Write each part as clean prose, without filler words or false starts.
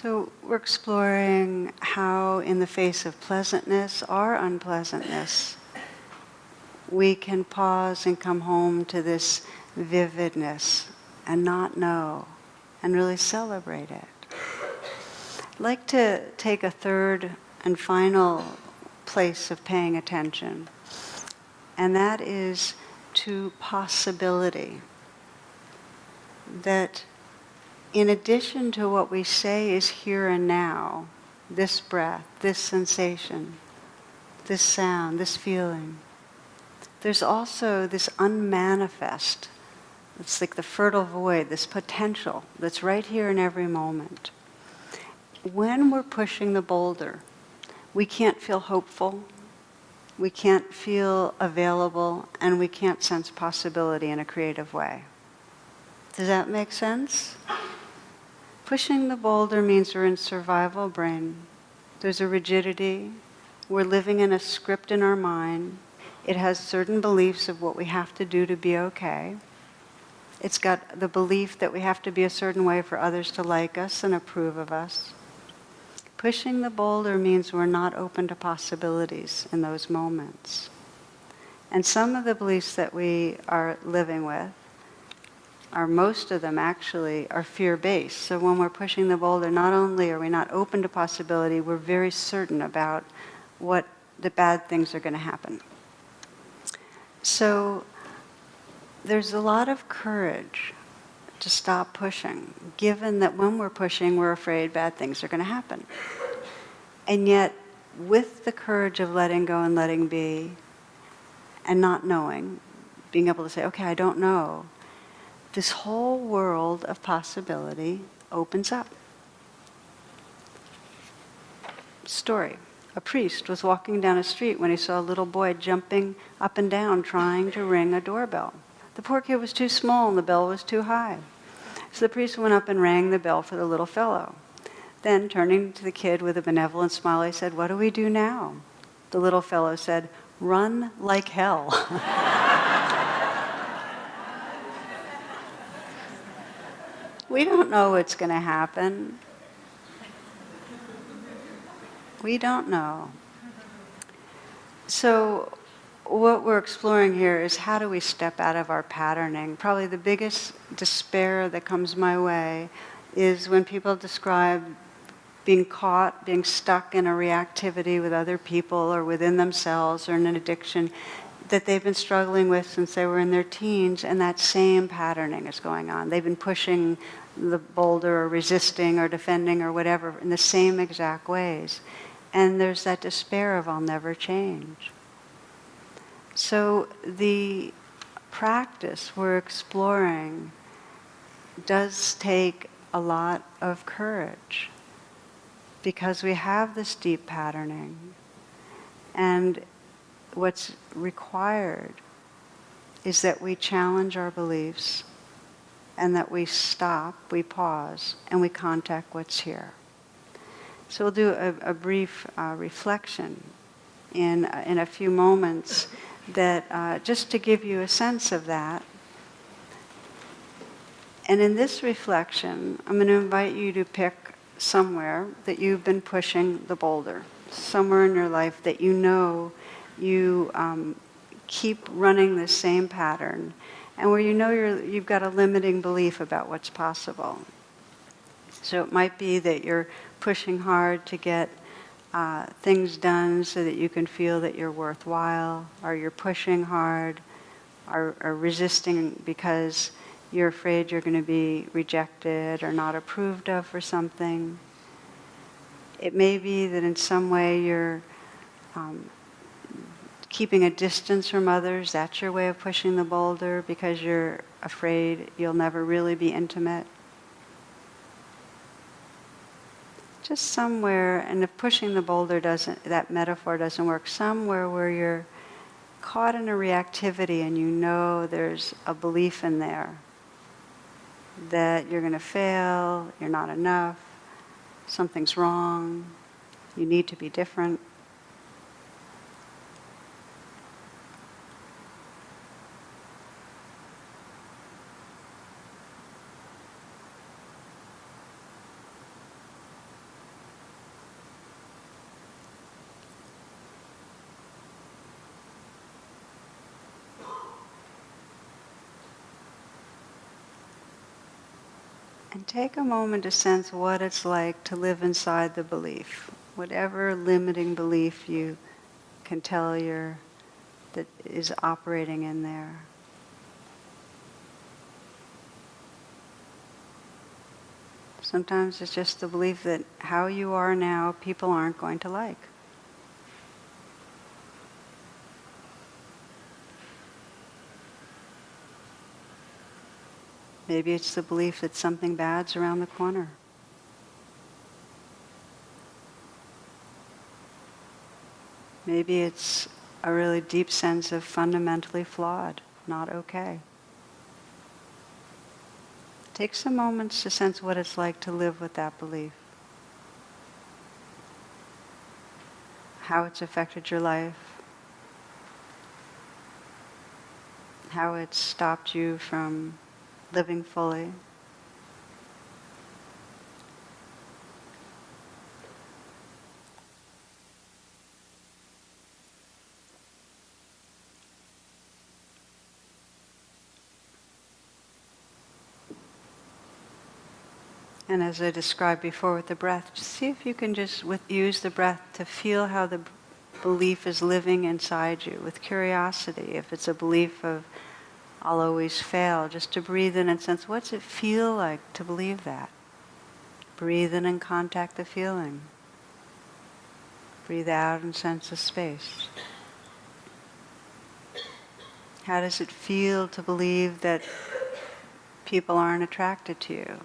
So we're exploring how in the face of pleasantness or unpleasantness, we can pause and come home to this vividness and not know and really celebrate it. I'd like to take a third and final place of paying attention, and that is to possibility. That in addition to what we say is here and now, this breath, this sensation, this sound, this feeling, there's also this unmanifest, it's like the fertile void, this potential that's right here in every moment. When we're pushing the boulder, we can't feel hopeful, we can't feel available, and we can't sense possibility in a creative way. Does that make sense? Pushing the boulder means we're in survival brain. There's a rigidity. We're living in a script in our mind. It has certain beliefs of what we have to do to be okay. It's got the belief that we have to be a certain way for others to like us and approve of us. Pushing the boulder means we're not open to possibilities in those moments. And some of the beliefs that we are living with, most of them actually are fear-based. So when we're pushing the boulder, not only are we not open to possibility, we're very certain about what the bad things are going to happen. So there's a lot of courage to stop pushing, given that when we're pushing, we're afraid bad things are going to happen. And yet, with the courage of letting go and letting be, and not knowing, being able to say, okay, I don't know, this whole world of possibility opens up. Story. A priest was walking down a street when he saw a little boy jumping up and down trying to ring a doorbell. The poor kid was too small and the bell was too high. So the priest went up and rang the bell for the little fellow. Then, turning to the kid with a benevolent smile, he said, "What do we do now?" The little fellow said, "Run like hell." We don't know what's going to happen. We don't know. So what we're exploring here is how do we step out of our patterning. Probably the biggest despair that comes my way is when people describe being caught, being stuck in a reactivity with other people or within themselves or in an addiction that they've been struggling with since they were in their teens, and that same patterning is going on. They've been pushing the boulder or resisting or defending or whatever in the same exact ways. And there's that despair of I'll never change. So the practice we're exploring does take a lot of courage because we have this deep patterning. And what's required is that we challenge our beliefs and that we stop, we pause, and we contact what's here. So we'll do a brief reflection in a few moments that just to give you a sense of that. And in this reflection, I'm going to invite you to pick somewhere that you've been pushing the boulder, somewhere in your life that you know you keep running the same pattern, and where you know you've got a limiting belief about what's possible. So it might be that you're pushing hard to get things done so that you can feel that you're worthwhile, or you're pushing hard, or resisting because you're afraid you're going to be rejected or not approved of for something. It may be that in some way you're keeping a distance from others. That's your way of pushing the boulder because you're afraid you'll never really be intimate. Just somewhere, and if pushing the boulder doesn't, that metaphor doesn't work, somewhere where you're caught in a reactivity and you know there's a belief in there that you're going to fail, you're not enough, something's wrong, you need to be different. And take a moment to sense what it's like to live inside the belief, whatever limiting belief you can tell that is operating in there. Sometimes it's just the belief that how you are now, people aren't going to like. Maybe it's the belief that something bad's around the corner. Maybe it's a really deep sense of fundamentally flawed, not okay. Take some moments to sense what it's like to live with that belief. How it's affected your life. How it's stopped you from living fully. And as I described before with the breath, just see if you can just use the breath to feel how the belief is living inside you with curiosity. If it's a belief of I'll always fail, just to breathe in and sense what's it feel like to believe that. Breathe in and contact the feeling. Breathe out and sense the space. How does it feel to believe that people aren't attracted to you?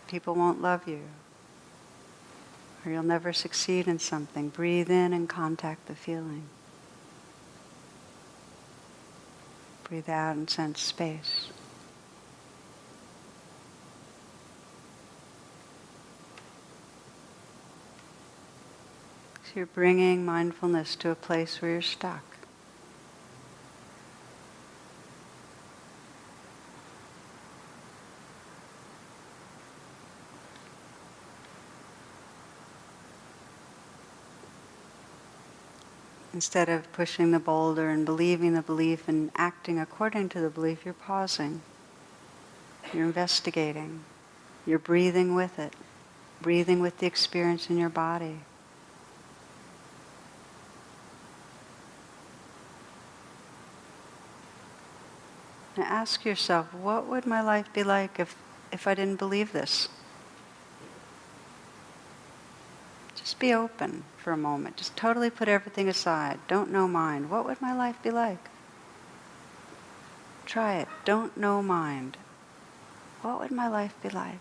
People won't love you? Or you'll never succeed in something? Breathe in and contact the feeling. Breathe out and sense space. So you're bringing mindfulness to a place where you're stuck. Instead of pushing the boulder and believing the belief and acting according to the belief, you're pausing. You're investigating. You're breathing with it. Breathing with the experience in your body. Now ask yourself, what would my life be like if I didn't believe this? Just be open for a moment. Just totally put everything aside. Don't know mind. What would my life be like? Try it. Don't know mind. What would my life be like?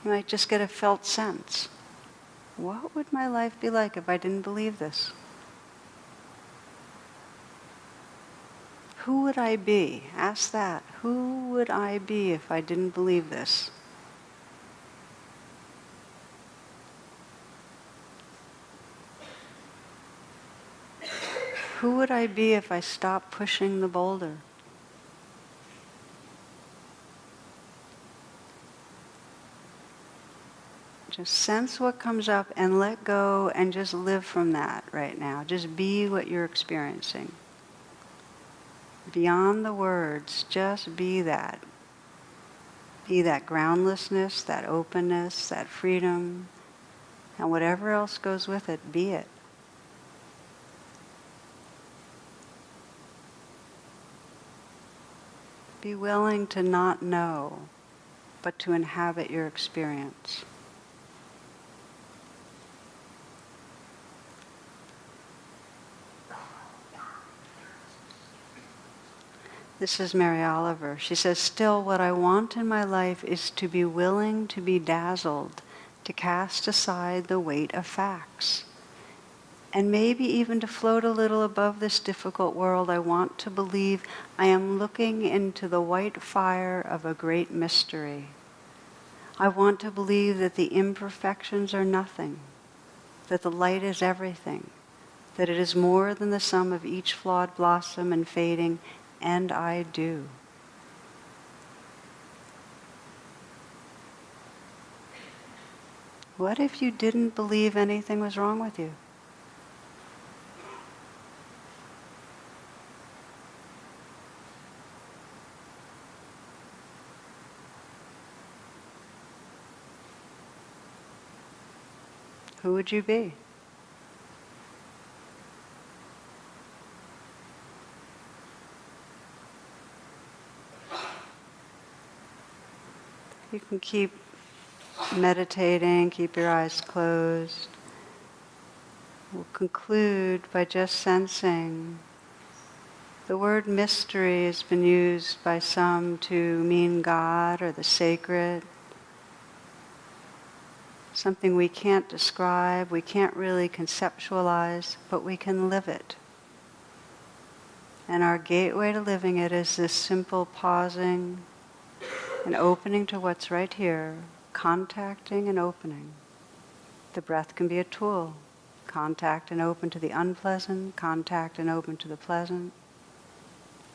You might just get a felt sense. What would my life be like if I didn't believe this? Who would I be? Ask that. Who would I be if I didn't believe this? Who would I be if I stopped pushing the boulder? Just sense what comes up and let go and just live from that right now. Just be what you're experiencing. Beyond the words, just be that. Be that groundlessness, that openness, that freedom, and whatever else goes with it, be it. Be willing to not know, but to inhabit your experience. This is Mary Oliver. She says, still what I want in my life is to be willing to be dazzled, to cast aside the weight of facts. And maybe even to float a little above this difficult world, I want to believe I am looking into the white fire of a great mystery. I want to believe that the imperfections are nothing, that the light is everything, that it is more than the sum of each flawed blossom and fading, and I do. What if you didn't believe anything was wrong with you? who would you be? You can keep meditating, keep your eyes closed. We'll conclude by just sensing the word mystery has been used by some to mean God or the sacred, something we can't describe, we can't really conceptualize, but we can live it. And our gateway to living it is this simple pausing and opening to what's right here, contacting and opening. The breath can be a tool. Contact and open to the unpleasant, contact and open to the pleasant.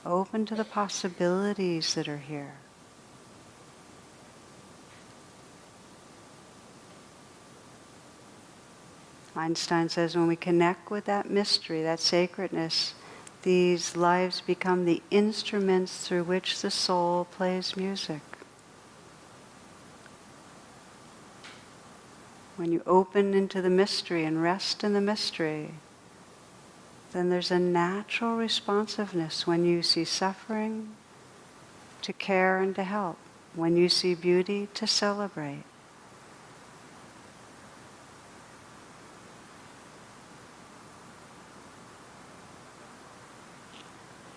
Open to the possibilities that are here. Einstein says when we connect with that mystery, that sacredness, these lives become the instruments through which the soul plays music. When you open into the mystery and rest in the mystery, then there's a natural responsiveness when you see suffering, to care and to help. When you see beauty, to celebrate.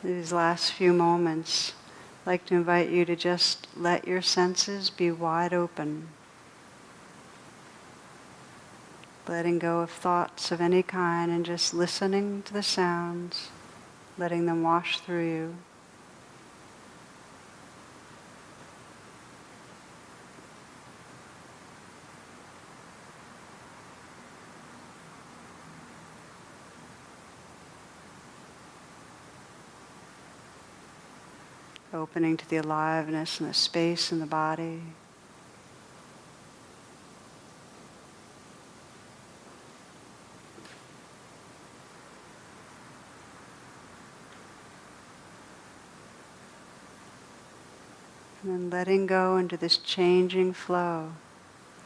These last few moments, I'd like to invite you to just let your senses be wide open. Letting go of thoughts of any kind and just listening to the sounds, letting them wash through you. Opening to the aliveness and the space in the body. And then letting go into this changing flow,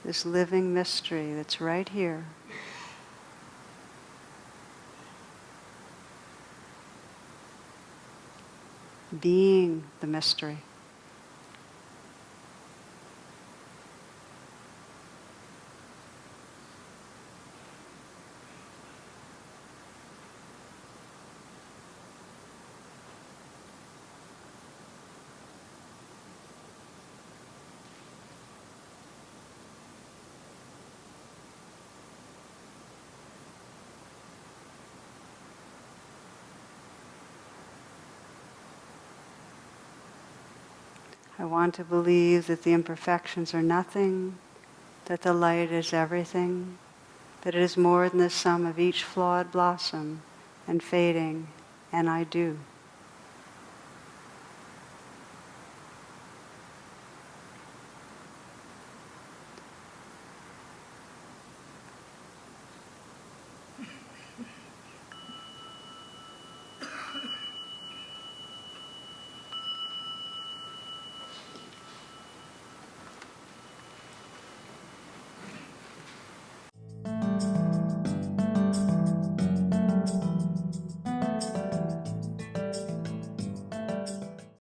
this living mystery that's right here. Being the mystery. I want to believe that the imperfections are nothing, that the light is everything, that it is more than the sum of each flawed blossom and fading, and I do.